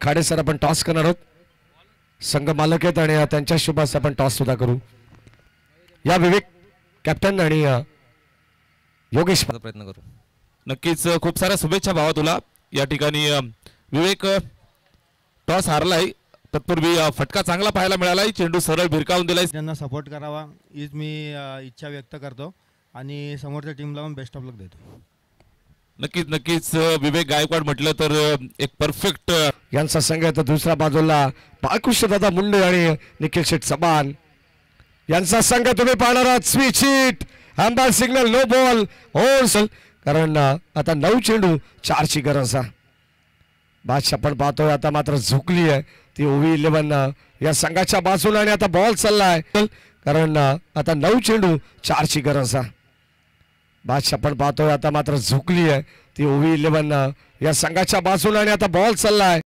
Khade sir आपण toss करणार आहोत. संघ मालक आहेत आणि त्यांच्या शुभास आपण टॉस सुद्धा करू. या विवेक कॅप्टन आणि योगेश प्रयत्न करू. नक्कीच खूप साऱ्या शुभेच्छा भावा तुला. या ठिकाणी विवेक टॉस हारलाय, तत्पूर्वी फटका चांगला पाहायला मिळालाय. चेंडू सरळ भिरकावून दिलाय. त्यांना सपोर्ट करावा हीच मी इच्छा व्यक्त करतो आणि समोरच्या टीमला पण बेस्ट ऑफ लक देतो. नक्कीच नक्कीच विवेक गायकवाड म्हटलं तर एक परफेक्ट यांचा संघ आहे. तर दुसऱ्या बाजूला बाळकृष्ण दादा मुंडे आणि निखिल शेठ चबान यांचा संघ तुम्ही पाहणार आहात. Switch hit, umpire signal, no ball, over. कारण आता 9 चेंडू 4ची गरज आहे. बादशाह पण पाहतोय आता मात्र झुकली आहे ती ओव्ही 11 या संघाच्या बाजूला आणि आता बॉल चाललाय. कारण आता 9 चेंडू 4ची गरज आहे. बादशाह पण पाहतोय आता मात्र झुकली आहे ती ओव्ही 11 या संघाच्या बाजूला आणि आता बॉल चाललाय.